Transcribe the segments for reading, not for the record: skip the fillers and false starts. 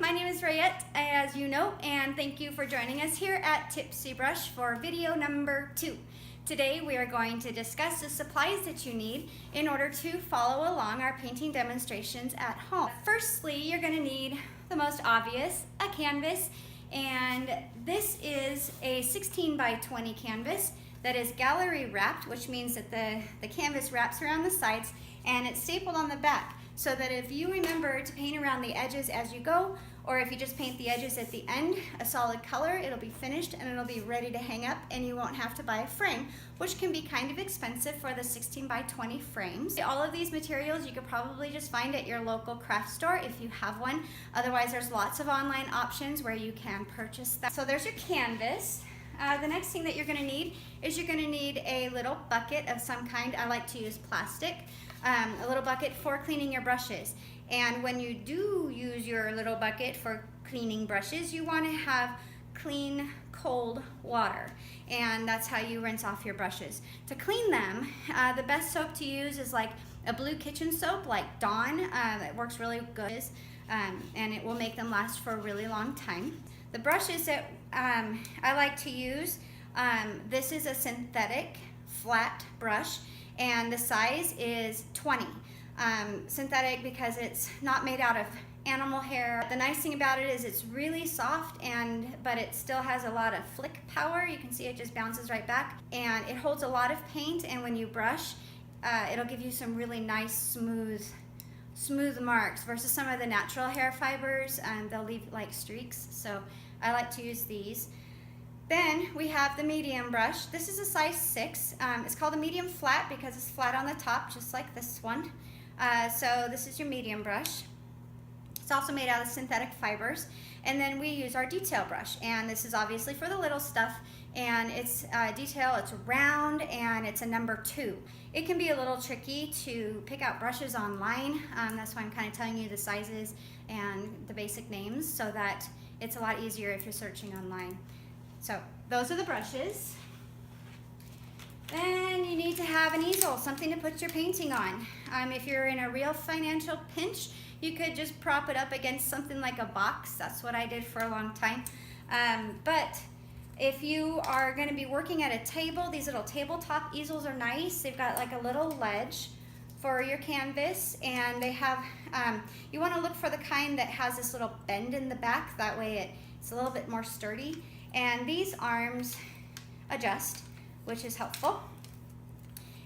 My name is Raette, as you know, and thank you for joining us here at Tipsy Brush for video number 2. Today we are going to discuss the supplies that you need in order to follow along our painting demonstrations at home. Firstly, you're going to need the most obvious, a canvas, and this is a 16 by 20 canvas that is gallery wrapped, which means that the canvas wraps around the sides and it's stapled on the back, so that if you remember to paint around the edges as you go, or if you just paint the edges at the end a solid color, it'll be finished and it'll be ready to hang up, and you won't have to buy a frame, which can be kind of expensive for the 16 by 20 frames. All of these materials you could probably just find at your local craft store if you have one. Otherwise, there's lots of online options where you can purchase that. So there's your canvas. The next thing that you're going to need is you're going to need a little bucket of some kind. I like to use plastic. A little bucket for cleaning your brushes. And when you do use your little bucket for cleaning brushes, you want to have clean, cold water. And that's how you rinse off your brushes. To clean them, the best soap to use is like a blue kitchen soap like Dawn. That works really good, and it will make them last for a really long time. The brushes that I like to use, this is a synthetic flat brush, and the size is 20. Synthetic because it's not made out of animal hair. The nice thing about it is it's really soft, but it still has a lot of flick power. You can see it just bounces right back, and it holds a lot of paint, and when you brush, it'll give you some really nice smooth marks versus some of the natural hair fibers, and they'll leave like streaks. So I like to use these. Then we have the medium brush. This is a size 6. It's called a medium flat because it's flat on the top, just like this one. So this is your medium brush. It's also made out of synthetic fibers. And then we use our detail brush, and this is obviously for the little stuff, and it's detail, it's round, and it's a number 2. It can be a little tricky to pick out brushes online. That's why I'm kind of telling you the sizes and the basic names, so that it's a lot easier if you're searching online. So those are the brushes. Then you need to have an easel, something to put your painting on. If you're in a real financial pinch, you could just prop it up against something like a box. That's what I did for a long time. But if you are going to be working at a table, these little tabletop easels are nice. They've got like a little ledge for your canvas, and they have, you want to look for the kind that has this little bend in the back. That way it's a little bit more sturdy. And these arms adjust, which is helpful.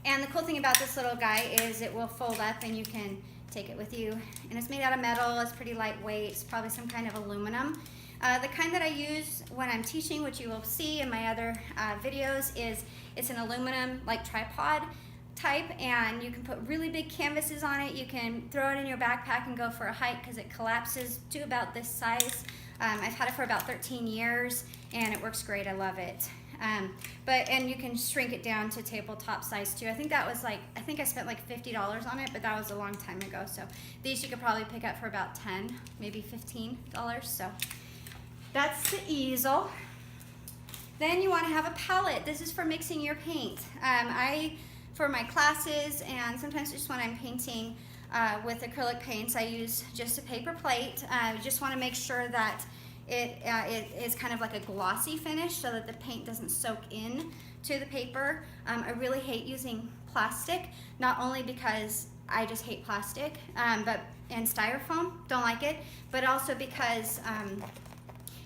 And the cool thing about this little guy is it will fold up and you can take it with you. And it's made out of metal, it's pretty lightweight, it's probably some kind of aluminum. The kind that I use when I'm teaching, which you will see in my other videos, is it's an aluminum like tripod type, and you can put really big canvases on it. You can throw it in your backpack and go for a hike because it collapses to about this size. I've had it for about 13 years and it works great. I love it. And you can shrink it down to tabletop size too. I think I spent like $50 on it, but that was a long time ago. So these you could probably pick up for about $10, maybe $15. So that's the easel. Then you want to have a palette. This is for mixing your paint. For my classes, and sometimes just when I'm painting with acrylic paints, I use just a paper plate. I just want to make sure that it is kind of like a glossy finish so that the paint doesn't soak in to the paper. I really hate using plastic, not only because I just hate plastic, and styrofoam, don't like it, but also because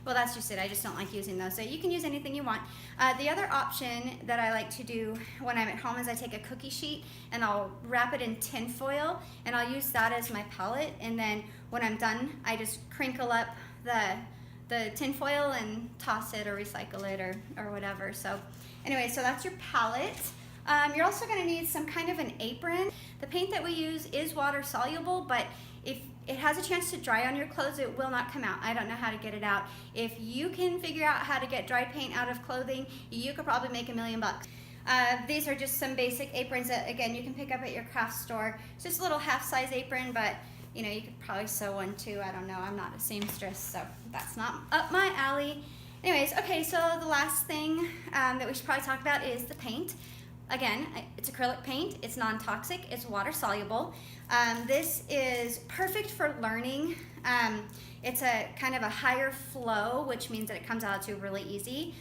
well, that's just it. I just don't like using those. So you can use anything you want. The other option that I like to do when I'm at home is I take a cookie sheet and I'll wrap it in tin foil, and I'll use that as my palette. And then when I'm done, I just crinkle up the tin foil and toss it or recycle it or whatever. So anyway, so that's your palette. You're also going to need some kind of an apron. The paint that we use is water soluble, but if it has a chance to dry on your clothes, it will not come out. I don't know how to get it out. If you can figure out how to get dry paint out of clothing, you could probably make $1 million. These are just some basic aprons that, again, you can pick up at your craft store. It's just a little half-size apron, but you know, you could probably sew one too. I don't know. I'm not a seamstress, so that's not up my alley. Anyways, okay, so the last thing that we should probably talk about is the paint. Again, it's acrylic paint, it's non-toxic, it's water soluble. This is perfect for learning. It's a kind of a higher flow, which means that it comes out to really easy,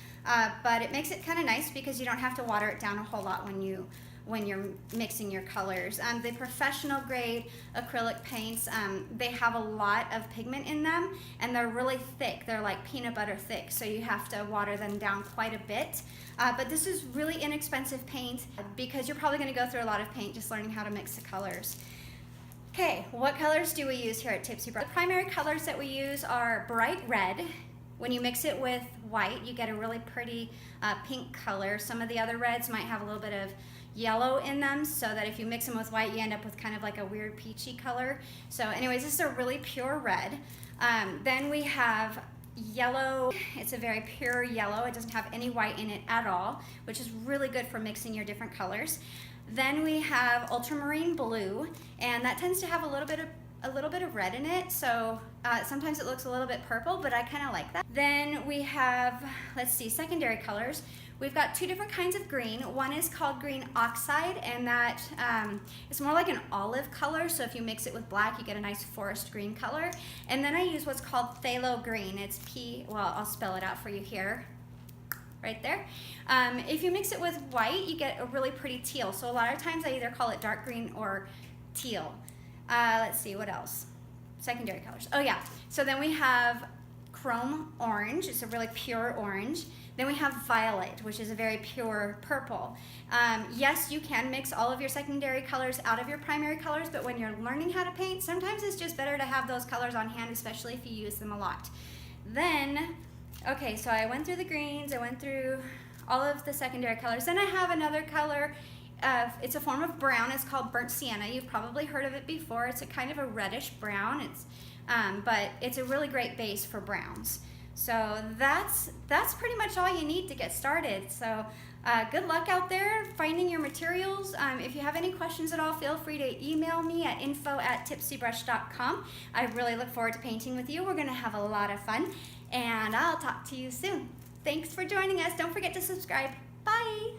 but it makes it kind of nice because you don't have to water it down a whole lot when you're mixing your colors. The professional grade acrylic paints, they have a lot of pigment in them, and they're really thick. They're like peanut butter thick, so you have to water them down quite a bit. But this is really inexpensive paint because you're probably going to go through a lot of paint just learning how to mix the colors. Okay, what colors do we use here at Tipsy Brush? The primary colors that we use are bright red. When you mix it with white, you get a really pretty pink color. Some of the other reds might have a little bit of yellow in them, so that if you mix them with white, you end up with kind of like a weird peachy color. So anyways, this is a really pure red. Then we have yellow. It's a very pure yellow. It doesn't have any white in it at all, which is really good for mixing your different colors. Then we have ultramarine blue, and that tends to have a little bit of red in it, so sometimes it looks a little bit purple, but I kind of like that. Then we have, let's see, secondary colors. We've got two different kinds of green. One is called green oxide, and that it's more like an olive color, so if you mix it with black, you get a nice forest green color. And then I use what's called phthalo green. It's well, I'll spell it out for you here. Right there. If you mix it with white, you get a really pretty teal. So a lot of times I either call it dark green or teal. Let's see, what else? Secondary colors. Oh yeah, so then we have chrome orange. It's a really pure orange. Then we have violet, which is a very pure purple. Yes, you can mix all of your secondary colors out of your primary colors, but when you're learning how to paint, sometimes it's just better to have those colors on hand, especially if you use them a lot. Then, okay, so I went through the greens, I went through all of the secondary colors. Then I have another color, it's a form of brown, it's called burnt sienna. You've probably heard of it before. It's a kind of a reddish brown, but it's a really great base for browns. So that's pretty much all you need to get started. So good luck out there finding your materials. If you have any questions at all, feel free to email me at info@tipsybrush.com. I really look forward to painting with you. We're going to have a lot of fun, and I'll talk to you soon. Thanks for joining us. Don't forget to subscribe. Bye.